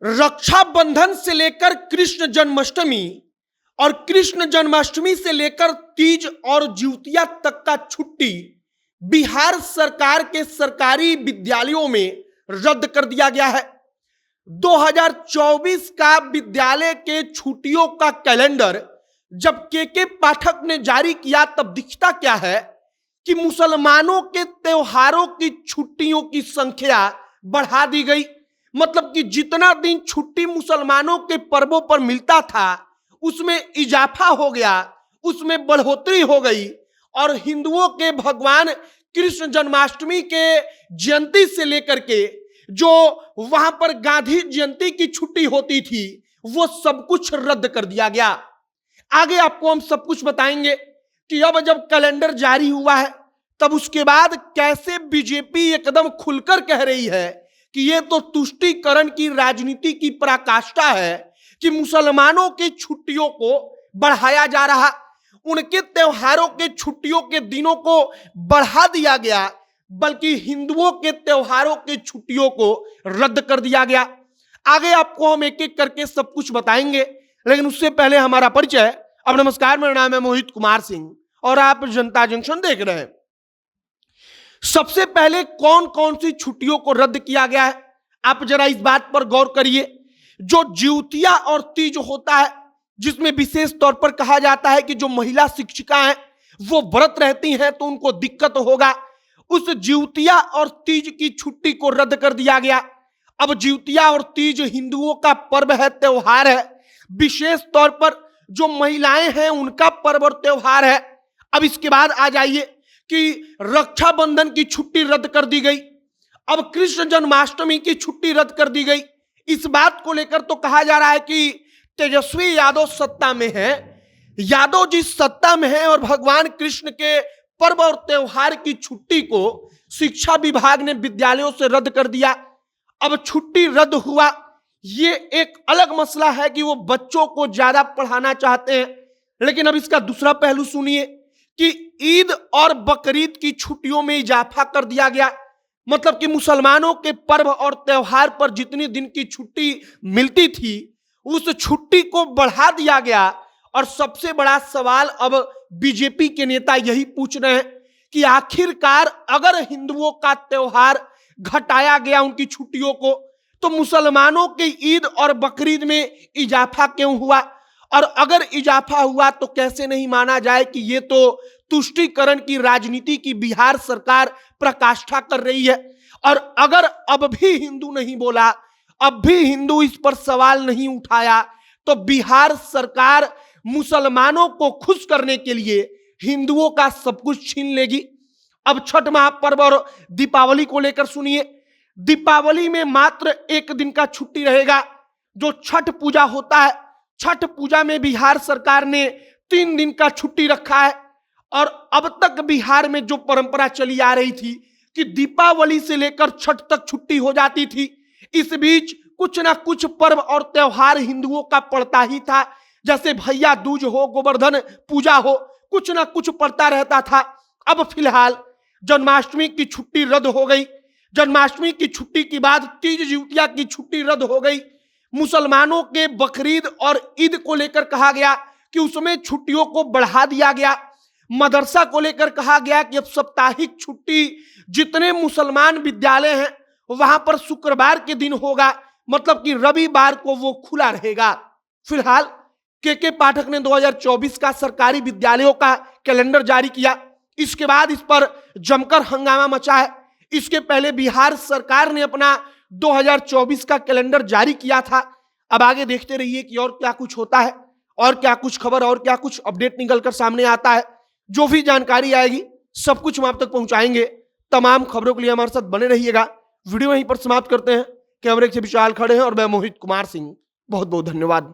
रक्षाबंधन से लेकर कृष्ण जन्माष्टमी और कृष्ण जन्माष्टमी से लेकर तीज और जिउतिया तक का छुट्टी बिहार सरकार के सरकारी विद्यालयों में रद्द कर दिया गया है। 2024 का विद्यालय के छुट्टियों का कैलेंडर जब के पाठक ने जारी किया तब दिखता क्या है कि मुसलमानों के त्योहारों की छुट्टियों की संख्या बढ़ा दी गई। मतलब कि जितना दिन छुट्टी मुसलमानों के पर्वों पर मिलता था उसमें इजाफा हो गया, उसमें बढ़ोतरी हो गई। और हिंदुओं के भगवान कृष्ण जन्माष्टमी के जयंती से लेकर के जो वहां पर गांधी जयंती की छुट्टी होती थी वो सब कुछ रद्द कर दिया गया। आगे आपको हम सब कुछ बताएंगे कि अब जब कैलेंडर जारी हुआ है तब उसके बाद कैसे बीजेपी एकदम खुलकर कह रही है कि ये तो तुष्टीकरण की राजनीति की पराकाष्ठा है कि मुसलमानों की छुट्टियों को बढ़ाया जा रहा, उनके त्योहारों के छुट्टियों के दिनों को बढ़ा दिया गया, बल्कि हिंदुओं के त्योहारों के छुट्टियों को रद्द कर दिया गया। आगे आपको हम एक एक करके सब कुछ बताएंगे, लेकिन उससे पहले हमारा परिचय। अब नमस्कार, मेरा नाम है मोहित कुमार सिंह और आप जनता जंक्शन देख रहे हैं। सबसे पहले कौन कौन सी छुट्टियों को रद्द किया गया है, आप जरा इस बात पर गौर करिए। जो जिउतिया और तीज होता है जिसमें विशेष तौर पर कहा जाता है कि जो महिला शिक्षिका हैं वो व्रत रहती हैं तो उनको दिक्कत होगा, उस जिउतिया और तीज की छुट्टी को रद्द कर दिया गया। अब जिउतिया और तीज हिंदुओं का पर्व है, त्योहार है, विशेष तौर पर जो महिलाएं हैं उनका पर्व और त्योहार है। अब इसके बाद आ जाइए कि रक्षाबंधन की छुट्टी रद्द कर दी गई। अब कृष्ण जन्माष्टमी की छुट्टी रद्द कर दी गई। इस बात को लेकर तो कहा जा रहा है कि तेजस्वी यादव सत्ता में है, यादव जी सत्ता में है और भगवान कृष्ण के पर्व और त्योहार की छुट्टी को शिक्षा विभाग ने विद्यालयों से रद्द कर दिया। अब छुट्टी रद्द हुआ, ये एक अलग मसला है कि वो बच्चों को ज्यादा पढ़ाना चाहते हैं। लेकिन अब इसका दूसरा पहलू सुनिए कि ईद और बकरीद की छुट्टियों में इजाफा कर दिया गया। मतलब कि मुसलमानों के पर्व और त्योहार पर जितनी दिन की छुट्टी मिलती थी उस छुट्टी को बढ़ा दिया गया। और सबसे बड़ा सवाल अब बीजेपी के नेता यही पूछ रहे हैं कि आखिरकार अगर हिंदुओं का त्योहार घटाया गया उनकी छुट्टियों को, तो मुसलमानों के ईद और बकरीद में इजाफा क्यों हुआ? और अगर इजाफा हुआ तो कैसे नहीं माना जाए कि ये तो तुष्टीकरण की राजनीति की बिहार सरकार प्रकाष्ठा कर रही है। और अगर अब भी हिंदू नहीं बोला, अब भी हिंदू इस पर सवाल नहीं उठाया, तो बिहार सरकार मुसलमानों को खुश करने के लिए हिंदुओं का सब कुछ छीन लेगी। अब छठ महापर्व और दीपावली को लेकर सुनिए। दीपावली में मात्र एक दिन का छुट्टी रहेगा। जो छठ पूजा होता है, छठ पूजा में बिहार सरकार ने 3 दिन का छुट्टी रखा है। और अब तक बिहार में जो परंपरा चली आ रही थी कि दीपावली से लेकर छठ तक छुट्टी हो जाती थी, इस बीच कुछ ना कुछ पर्व और त्योहार हिंदुओं का पड़ता ही था। जैसे भैया दूज हो, गोवर्धन पूजा हो, कुछ ना कुछ पड़ता रहता था। अब फिलहाल जन्माष्टमी की छुट्टी रद्द हो गई। जन्माष्टमी की छुट्टी के बाद तीज जिउतिया की छुट्टी रद्द हो गई। मुसलमानों के बकरीद और ईद को लेकर कहा गया कि उसमें छुट्टियों को बढ़ा दिया गया। मदरसा को लेकर कहा गया कि अब साप्ताहिक छुट्टी जितने मुसलमान विद्यालय हैं वहां पर शुक्रवार के दिन होगा, मतलब कि रविवार को वो खुला रहेगा। फिलहाल के पाठक ने 2024 का सरकारी विद्यालयों का कैलेंडर जारी किया। इसके बाद इस पर जमकर हंगामा मचा है। इसके पहले बिहार सरकार ने अपना 2024 का कैलेंडर जारी किया था। अब आगे देखते रहिए कि और क्या कुछ होता है, और क्या कुछ खबर और क्या कुछ अपडेट निकलकर सामने आता है। जो भी जानकारी आएगी सब कुछ हम आप तक पहुंचाएंगे। तमाम खबरों के लिए हमारे साथ बने रहिएगा। वीडियो यहीं पर समाप्त करते हैं। कैमरे से विशाल खड़े हैं और मैं मोहित कुमार सिंह। बहुत बहुत धन्यवाद।